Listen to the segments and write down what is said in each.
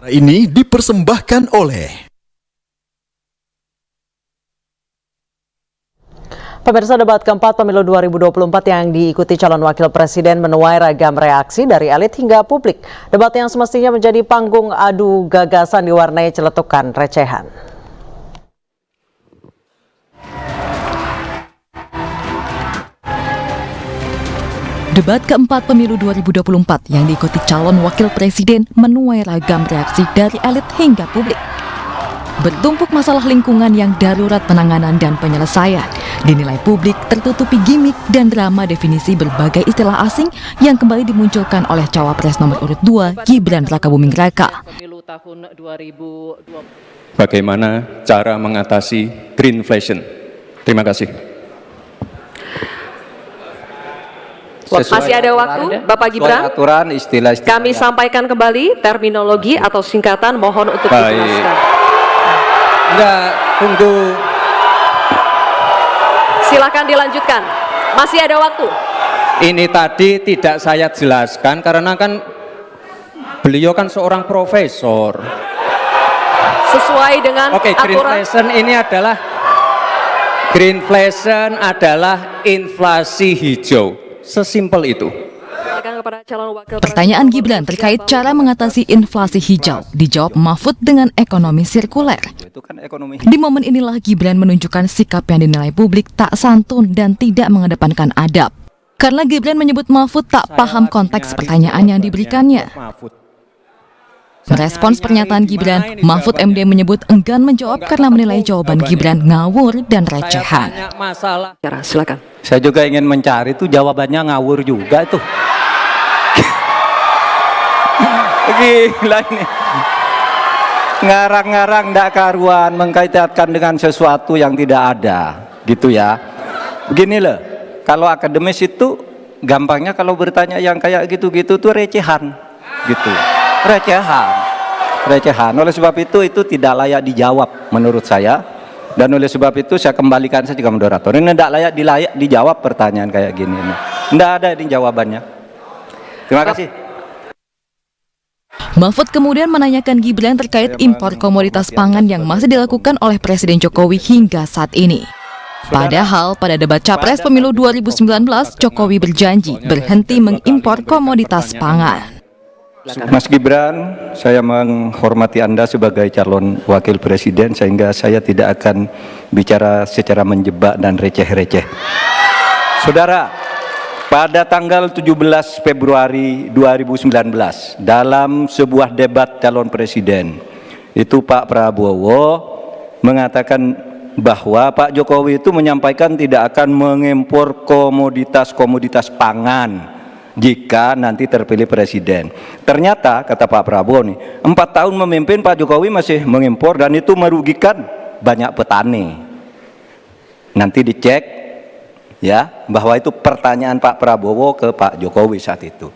Ini dipersembahkan oleh pemirsa. Debat keempat pemilu 2024 yang diikuti calon wakil presiden menuai ragam reaksi dari elit hingga publik. Debat yang semestinya menjadi panggung adu gagasan diwarnai celetukan recehan. Debat keempat pemilu 2024 yang diikuti calon wakil presiden menuai ragam reaksi dari elit hingga publik. Bertumpuk masalah lingkungan yang darurat penanganan dan penyelesaian, dinilai publik tertutupi gimmick dan drama definisi berbagai istilah asing yang kembali dimunculkan oleh cawapres nomor urut 2 Gibran Rakabuming Raka. Bagaimana cara mengatasi greenflation? Terima kasih. Masih ada waktu, Bapak Gibran. Aturan, istilah Kami sampaikan kembali terminologi atau singkatan, mohon untuk Baik. dijelaskan. Enggak, tunggu. Silakan dilanjutkan. Masih ada waktu. Ini tadi tidak saya jelaskan karena kan beliau kan seorang profesor. Sesuai dengan Oke, aturan. greenflation adalah inflasi hijau. Sesimpel itu. Silakan kepada calon wakil Pertanyaan presiden Gibran nomor terkait 3 cara mengatasi inflasi hijau dijawab Mahfud dengan ekonomi sirkuler. Itu kan ekonomi. Di momen inilah Gibran menunjukkan sikap yang dinilai publik tak santun dan tidak mengedepankan adab. Karena Gibran menyebut Mahfud tak paham konteks pertanyaan yang diberikannya. Merespons pernyataan Gibran, Mahfud MD menyebut enggan menjawab karena menilai jawaban Gibran ngawur dan recehan. Masalah. Silakan. Saya juga ingin mencari tuh jawabannya ngawur juga tuh. Gila ini. Ngarang-ngarang ndak karuan mengkaitkan dengan sesuatu yang tidak ada, gitu ya. Begini loh, kalau akademis itu gampangnya kalau bertanya yang kayak gitu-gitu tuh recehan, gitu. Recehan. Oleh sebab itu tidak layak dijawab menurut saya. Dan oleh sebab itu saya kembalikan saja ke moderator. Ini tidak layak dijawab pertanyaan kayak gini. Tidak ada di jawabannya. Terima kasih. Mahfud kemudian menanyakan Gibran terkait impor komoditas pangan yang masih dilakukan oleh Presiden Jokowi hingga saat ini. Padahal pada debat Capres Pemilu 2019, Jokowi berjanji berhenti mengimpor komoditas pangan. Mas Gibran, saya menghormati Anda sebagai calon wakil presiden sehingga saya tidak akan bicara secara menjebak dan receh-receh. Saudara, pada tanggal 17 Februari 2019 dalam sebuah debat calon presiden, itu Pak Prabowo mengatakan bahwa Pak Jokowi itu menyampaikan tidak akan mengimpor komoditas-komoditas pangan jika nanti terpilih presiden. Ternyata kata Pak Prabowo nih, 4 tahun memimpin Pak Jokowi masih mengimpor dan itu merugikan banyak petani. Nanti dicek ya bahwa itu pertanyaan Pak Prabowo ke Pak Jokowi saat itu.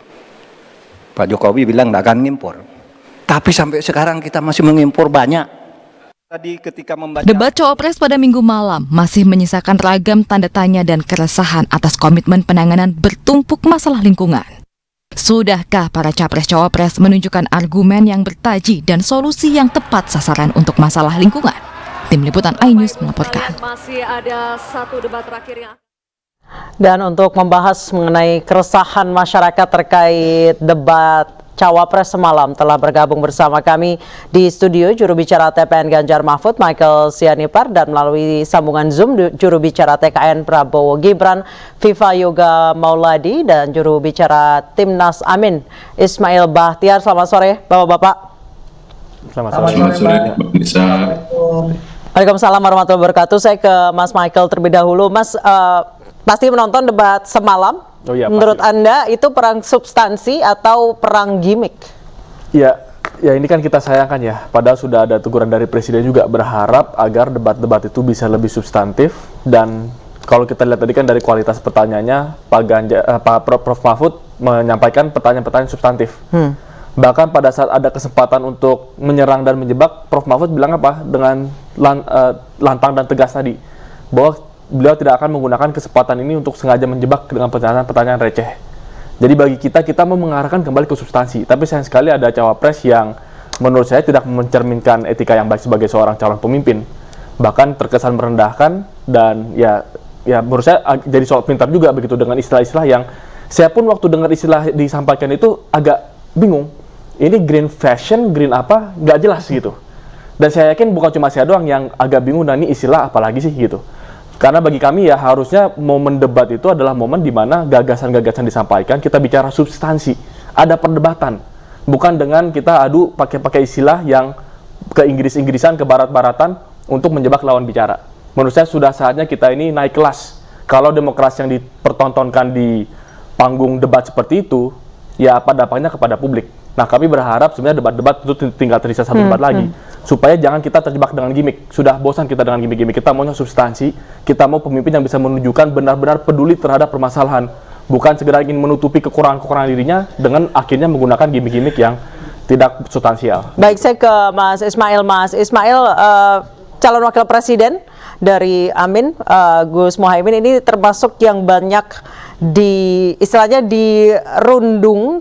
Pak Jokowi bilang tidak akan mengimpor. Tapi sampai sekarang kita masih mengimpor banyak. Tadi ketika membaca Debat Cawapres pada Minggu malam masih menyisakan ragam tanda tanya dan keresahan atas komitmen penanganan bertumpuk masalah lingkungan. Sudahkah para Capres-Cawapres menunjukkan argumen yang bertaji dan solusi yang tepat sasaran untuk masalah lingkungan? Tim Liputan iNews melaporkan. Masih ada satu debat terakhir yang Dan untuk membahas mengenai keresahan masyarakat terkait debat Cawapres semalam telah bergabung bersama kami di studio juru bicara TPN Ganjar Mahfud Michael Sianipar dan melalui sambungan Zoom juru bicara TKN Prabowo Gibran Viva Yoga Mauladi dan juru bicara Timnas Amin Ismail Bahtiar. Selamat sore Bapak-bapak. Selamat sore Mbak Nisa. Waalaikumsalam warahmatullahi wabarakatuh. Saya ke Mas Michael terlebih dahulu. Mas, pasti menonton debat semalam. Oh iya, menurut pasti. Anda itu perang substansi atau perang gimmick? Ya ini kan kita sayangkan ya. Padahal sudah ada teguran dari Presiden juga berharap agar debat-debat itu bisa lebih substantif. Dan kalau kita lihat tadi kan dari kualitas pertanyaannya, Prof. Mahfud menyampaikan pertanyaan-pertanyaan substantif. Bahkan pada saat ada kesempatan untuk menyerang dan menjebak, Prof. Mahfud bilang apa? Dengan lantang dan tegas tadi, bahwa beliau tidak akan menggunakan kesempatan ini untuk sengaja menjebak dengan pertanyaan-pertanyaan receh. Jadi bagi kita mau mengarahkan kembali ke substansi. Tapi sayang sekali ada cawapres yang menurut saya tidak mencerminkan etika yang baik sebagai seorang calon pemimpin. Bahkan terkesan merendahkan dan ya menurut saya jadi soal pintar juga begitu dengan istilah-istilah yang saya pun waktu dengar istilah disampaikan itu agak bingung. Ini green fashion, green apa, nggak jelas gitu. Dan saya yakin bukan cuma saya doang yang agak bingung dan ini istilah apalagi sih gitu. Karena bagi kami ya harusnya momen debat itu adalah momen di mana gagasan-gagasan disampaikan, kita bicara substansi, ada perdebatan. Bukan dengan kita adu pakai istilah yang ke Inggris-Inggrisan, ke Barat-Baratan untuk menjebak lawan bicara. Menurut saya sudah saatnya kita ini naik kelas. Kalau demokrasi yang dipertontonkan di panggung debat seperti itu, ya apa dampaknya kepada publik. Nah, kami berharap sebenarnya debat-debat itu tinggal tersisa satu debat lagi. Supaya jangan kita terjebak dengan gimmick. Sudah bosan kita dengan gimmick-gimmick. Kita maunya substansi, kita mau pemimpin yang bisa menunjukkan benar-benar peduli terhadap permasalahan. Bukan segera ingin menutupi kekurangan-kekurangan dirinya dengan akhirnya menggunakan gimmick-gimmick yang tidak substansial. Baik, saya ke Mas Ismail. Mas Ismail, calon wakil presiden dari Amin, Gus Muhaimin ini termasuk yang banyak istilahnya dirundung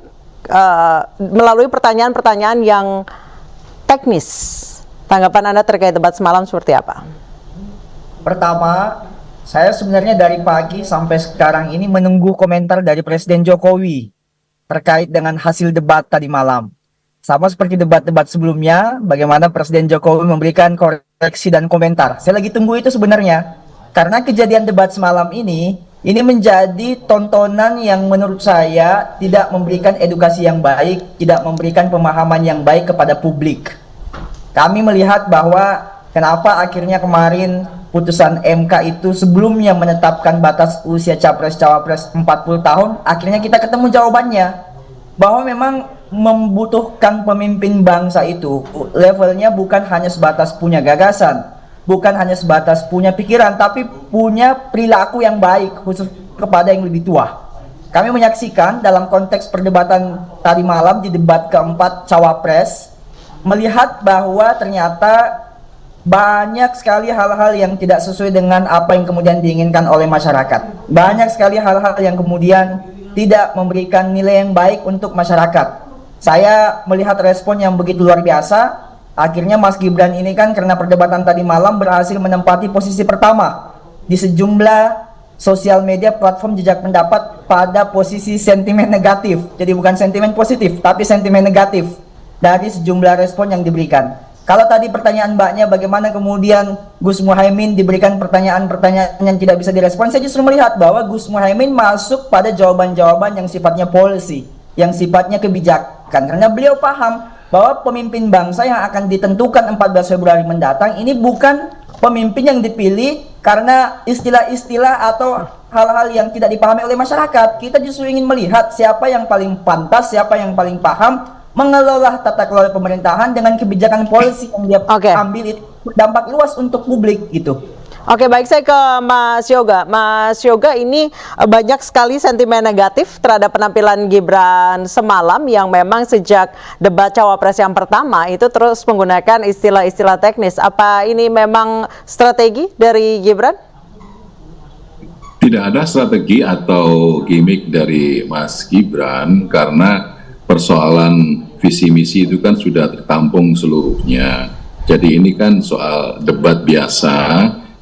melalui pertanyaan-pertanyaan yang teknis. Tanggapan Anda terkait debat semalam seperti apa? Pertama, saya sebenarnya dari pagi sampai sekarang ini menunggu komentar dari Presiden Jokowi terkait dengan hasil debat tadi malam. Sama seperti debat-debat sebelumnya, bagaimana Presiden Jokowi memberikan koreksi dan komentar. Saya lagi tunggu itu sebenarnya, karena kejadian debat semalam ini menjadi tontonan yang menurut saya tidak memberikan edukasi yang baik, tidak memberikan pemahaman yang baik kepada publik. Kami melihat bahwa kenapa akhirnya kemarin putusan MK itu sebelumnya menetapkan batas usia Capres-Cawapres 40 tahun, akhirnya kita ketemu jawabannya, bahwa memang membutuhkan pemimpin bangsa itu levelnya bukan hanya sebatas punya gagasan, bukan hanya sebatas punya pikiran, tapi punya perilaku yang baik khusus kepada yang lebih tua. Kami menyaksikan dalam konteks perdebatan tadi malam di debat keempat Cawapres, melihat bahwa ternyata banyak sekali hal-hal yang tidak sesuai dengan apa yang kemudian diinginkan oleh masyarakat. Banyak sekali hal-hal yang kemudian tidak memberikan nilai yang baik untuk masyarakat. Saya melihat respon yang begitu luar biasa. Akhirnya Mas Gibran ini kan karena perdebatan tadi malam berhasil menempati posisi pertama di sejumlah sosial media platform jejak pendapat pada posisi sentimen negatif. Jadi bukan sentimen positif, tapi sentimen negatif dari sejumlah respon yang diberikan. Kalau tadi pertanyaan Mbaknya bagaimana kemudian Gus Muhaimin diberikan pertanyaan-pertanyaan yang tidak bisa direspon, saya justru melihat bahwa Gus Muhaimin masuk pada jawaban-jawaban yang sifatnya policy, yang sifatnya kebijakan. Karena beliau paham bahwa pemimpin bangsa yang akan ditentukan 14 Februari mendatang ini bukan pemimpin yang dipilih karena istilah-istilah atau hal-hal yang tidak dipahami oleh masyarakat. Kita justru ingin melihat siapa yang paling pantas, siapa yang paling paham mengelola tata kelola pemerintahan dengan kebijakan polisi yang dia ambil itu dampak luas untuk publik gitu. Oke, baik, saya ke Mas Yoga. Mas Yoga, ini banyak sekali sentimen negatif terhadap penampilan Gibran semalam yang memang sejak debat Cawapres yang pertama itu terus menggunakan istilah-istilah teknis. Apa ini memang strategi dari Gibran? Tidak ada strategi atau gimmick dari Mas Gibran karena persoalan visi misi itu kan sudah tertampung seluruhnya. Jadi ini kan soal debat biasa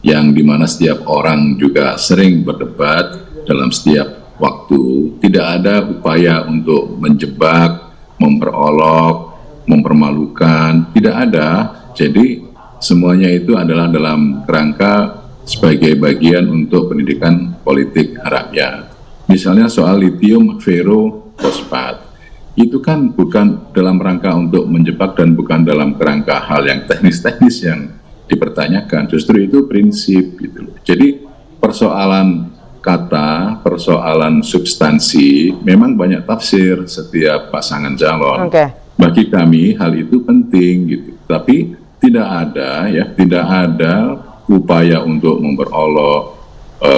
yang dimana setiap orang juga sering berdebat dalam setiap waktu. Tidak ada upaya untuk menjebak, memperolok, mempermalukan, tidak ada. Jadi semuanya itu adalah dalam kerangka sebagai bagian untuk pendidikan politik rakyat. Misalnya soal lithium ferrofosfat, itu kan bukan dalam rangka untuk menjebak dan bukan dalam kerangka hal yang teknis-teknis yang dipertanyakan, justru itu prinsip gitu loh. Jadi persoalan kata, persoalan substansi memang banyak tafsir setiap pasangan calon. Bagi kami hal itu penting gitu. Tapi tidak ada upaya untuk memperolok,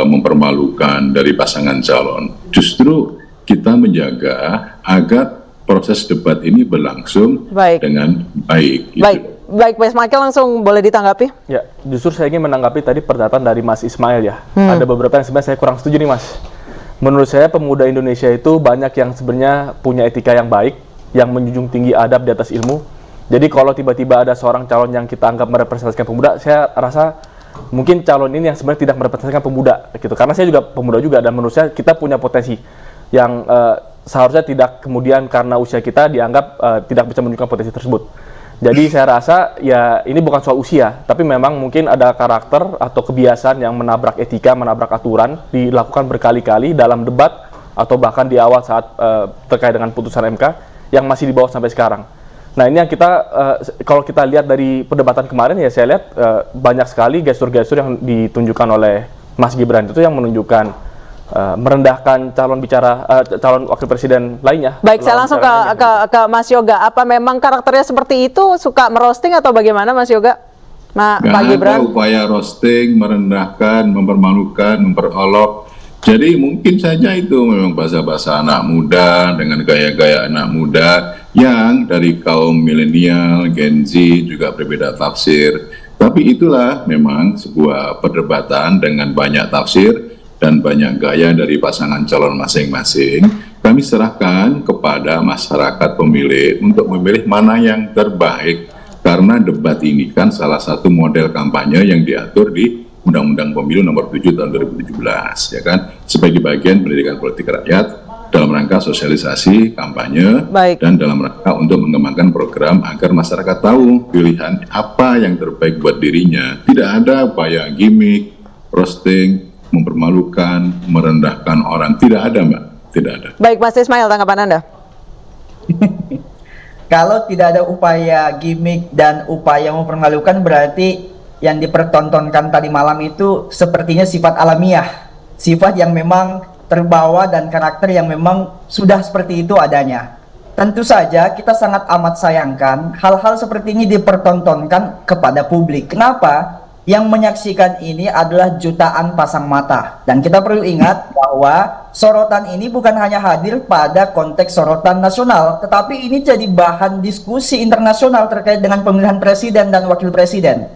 mempermalukan dari pasangan calon. Justru kita menjaga agar proses debat ini berlangsung dengan baik. Gitu. Baik, Mas Michael langsung boleh ditanggapi? Ya, justru saya ingin menanggapi tadi pernyataan dari Mas Ismail ya. Ada beberapa yang sebenarnya saya kurang setuju nih Mas. Menurut saya pemuda Indonesia itu banyak yang sebenarnya punya etika yang baik, yang menjunjung tinggi adab di atas ilmu, Jadi kalau tiba-tiba ada seorang calon yang kita anggap merepresentasikan pemuda, saya rasa mungkin calon ini yang sebenarnya tidak merepresentasikan pemuda gitu. Karena saya juga pemuda juga, dan menurut saya kita punya potensi yang seharusnya tidak kemudian karena usia kita dianggap tidak bisa menunjukkan potensi tersebut. Jadi saya rasa ya ini bukan soal usia, tapi memang mungkin ada karakter atau kebiasaan yang menabrak etika, menabrak aturan, dilakukan berkali-kali dalam debat atau bahkan di awal saat terkait dengan putusan MK yang masih dibawa sampai sekarang. Nah ini yang kita, kalau kita lihat dari perdebatan kemarin ya saya lihat banyak sekali gestur-gestur yang ditunjukkan oleh Mas Gibran itu yang menunjukkan merendahkan calon wakil presiden lainnya. Baik, saya langsung ke Mas Yoga. Apa memang karakternya seperti itu, suka merosting atau bagaimana Mas Yoga? Pak Gibran? Ada upaya roasting, merendahkan, mempermalukan, memperolok. Jadi mungkin saja itu memang bahasa-bahasa anak muda dengan gaya-gaya anak muda yang dari kaum milenial, Gen Z juga berbeda tafsir. Tapi itulah memang sebuah perdebatan dengan banyak tafsir dan banyak gaya dari pasangan calon masing-masing. Kami serahkan kepada masyarakat pemilih untuk memilih mana yang terbaik, karena debat ini kan salah satu model kampanye yang diatur di Undang-Undang Pemilu Nomor 7 Tahun 2017, ya kan, sebagai bagian pendidikan politik rakyat dalam rangka sosialisasi kampanye. Baik. Dan dalam rangka untuk mengembangkan program agar masyarakat tahu pilihan apa yang terbaik buat dirinya. Tidak ada upaya gimmick, roasting, mempermalukan, merendahkan orang. Tidak ada, Mbak. Tidak ada. Baik, Mas Ismail, tanggapan Anda? Kalau tidak ada upaya gimmick dan upaya mempermalukan, berarti yang dipertontonkan tadi malam itu sepertinya sifat alamiah, sifat yang memang terbawa dan karakter yang memang sudah seperti itu adanya. Tentu saja kita sangat amat sayangkan hal-hal seperti ini dipertontonkan kepada publik. Kenapa? Yang menyaksikan ini adalah jutaan pasang mata. Dan kita perlu ingat bahwa sorotan ini bukan hanya hadir pada konteks sorotan nasional, tetapi ini jadi bahan diskusi internasional terkait dengan pemilihan presiden dan wakil presiden.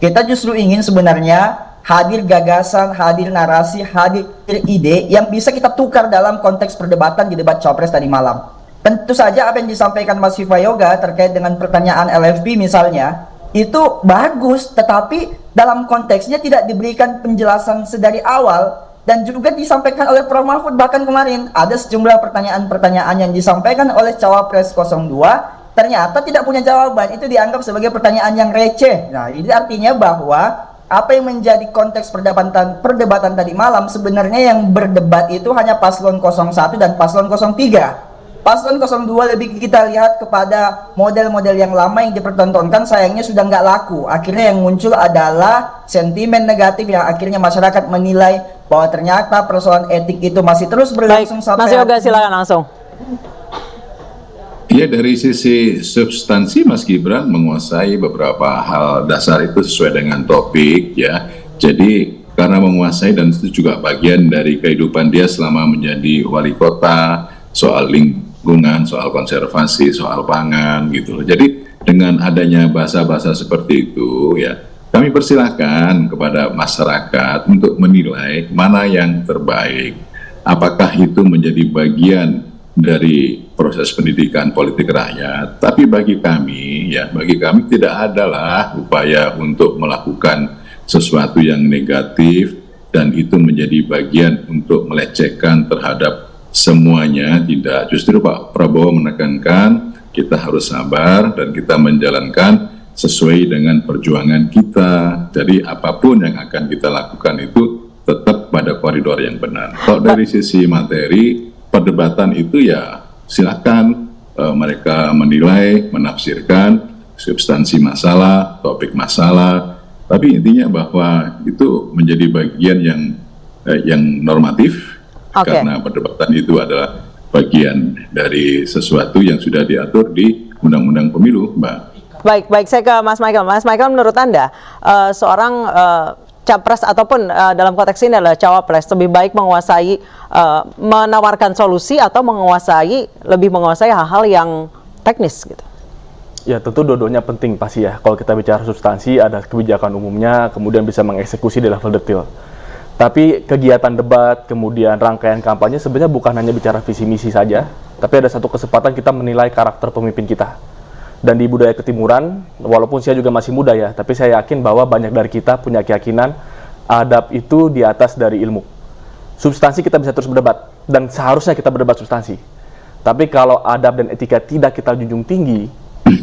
Kita justru ingin sebenarnya hadir gagasan, hadir narasi, hadir ide yang bisa kita tukar dalam konteks perdebatan di debat Cawapres tadi malam. Tentu saja apa yang disampaikan Mas Viva Yoga terkait dengan pertanyaan LFP misalnya, itu bagus, tetapi dalam konteksnya tidak diberikan penjelasan sedari awal. Dan juga disampaikan oleh Prof. Mahfud, bahkan kemarin ada sejumlah pertanyaan-pertanyaan yang disampaikan oleh Cawapres 02 ternyata tidak punya jawaban. Itu dianggap sebagai pertanyaan yang receh. Nah, ini artinya bahwa apa yang menjadi konteks perdebatan tadi malam, sebenarnya yang berdebat itu hanya paslon 01 dan paslon 03. Paslon 02 lebih kita lihat kepada model-model yang lama yang dipertontonkan, sayangnya sudah nggak laku. Akhirnya yang muncul adalah sentimen negatif yang akhirnya masyarakat menilai bahwa ternyata persoalan etik itu masih terus berlangsung. Baik, Mas Yoga silakan langsung. Ya, dari sisi substansi Mas Gibran menguasai beberapa hal dasar itu sesuai dengan topik ya. Jadi karena menguasai, dan itu juga bagian dari kehidupan dia selama menjadi wali kota, soal lingkungan, soal konservasi, soal pangan gitu loh. Jadi dengan adanya bahasa-bahasa seperti itu ya, kami persilahkan kepada masyarakat untuk menilai mana yang terbaik. Apakah itu menjadi bagian dari proses pendidikan politik rakyat. Tapi bagi kami tidak adalah upaya untuk melakukan sesuatu yang negatif dan itu menjadi bagian untuk melecehkan terhadap semuanya. Tidak, justru Pak Prabowo menekankan kita harus sabar dan kita menjalankan sesuai dengan perjuangan kita. Jadi apapun yang akan kita lakukan itu tetap pada koridor yang benar. Kalau dari sisi materi perdebatan itu ya silakan mereka menilai, menafsirkan substansi masalah, topik masalah. Tapi intinya bahwa itu menjadi bagian yang normatif. Okay. Karena perdebatan itu adalah bagian dari sesuatu yang sudah diatur di Undang-Undang Pemilu, Mbak. Baik, saya ke Mas Michael. Mas Michael, menurut Anda, seorang capres ataupun dalam konteks ini adalah cawapres lebih baik menguasai, menawarkan solusi atau lebih menguasai hal-hal yang teknis gitu? Ya tentu dua-duanya penting pasti ya. Kalau kita bicara substansi, ada kebijakan umumnya, kemudian bisa mengeksekusi di level detail. Tapi kegiatan debat, kemudian rangkaian kampanye sebenarnya bukan hanya bicara visi misi saja, tapi ada satu kesempatan kita menilai karakter pemimpin kita. Dan di budaya ketimuran, walaupun saya juga masih muda ya, tapi saya yakin bahwa banyak dari kita punya keyakinan adab itu di atas dari ilmu. Substansi kita bisa terus berdebat, dan seharusnya kita berdebat substansi. Tapi kalau adab dan etika tidak kita junjung tinggi,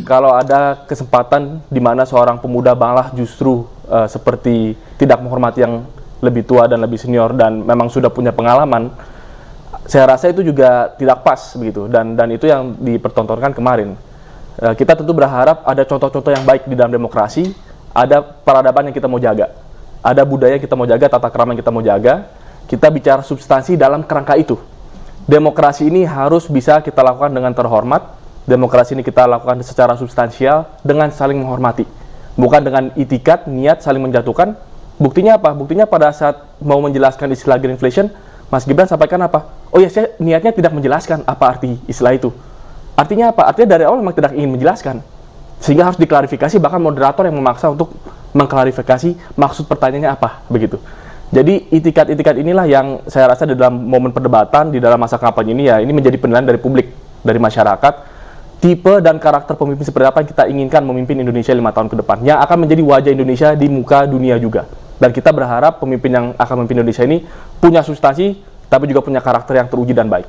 kalau ada kesempatan di mana seorang pemuda malah justru seperti tidak menghormati yang lebih tua dan lebih senior dan memang sudah punya pengalaman, saya rasa itu juga tidak pas begitu, dan itu yang dipertontonkan kemarin. Kita tentu berharap ada contoh-contoh yang baik di dalam demokrasi, ada peradaban yang kita mau jaga, ada budaya yang kita mau jaga, tata krama yang kita mau jaga. Kita bicara substansi dalam kerangka itu. Demokrasi ini harus bisa kita lakukan dengan terhormat, demokrasi ini kita lakukan secara substansial dengan saling menghormati, bukan dengan itikat, niat saling menjatuhkan. Buktinya apa? Buktinya pada saat mau menjelaskan istilah greenflation, Mas Gibran sampaikan apa? Oh ya, saya niatnya tidak menjelaskan apa arti istilah itu. Artinya apa? Artinya dari awal memang tidak ingin menjelaskan. Sehingga harus diklarifikasi, bahkan moderator yang memaksa untuk mengklarifikasi maksud pertanyaannya apa, begitu. Jadi itikat-itikat inilah yang saya rasa di dalam momen perdebatan, di dalam masa kampanye ini ya, ini menjadi penilaian dari publik, dari masyarakat, tipe dan karakter pemimpin seperti apa yang kita inginkan memimpin Indonesia 5 tahun ke depan, yang akan menjadi wajah Indonesia di muka dunia juga. Dan kita berharap pemimpin yang akan memimpin Indonesia ini punya substansi, tapi juga punya karakter yang teruji dan baik.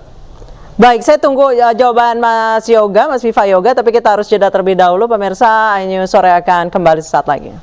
Baik, saya tunggu jawaban Mas Yoga, Mas Viva Yoga, tapi kita harus jeda terlebih dahulu. Pemirsa, iNews Sore akan kembali sesaat lagi.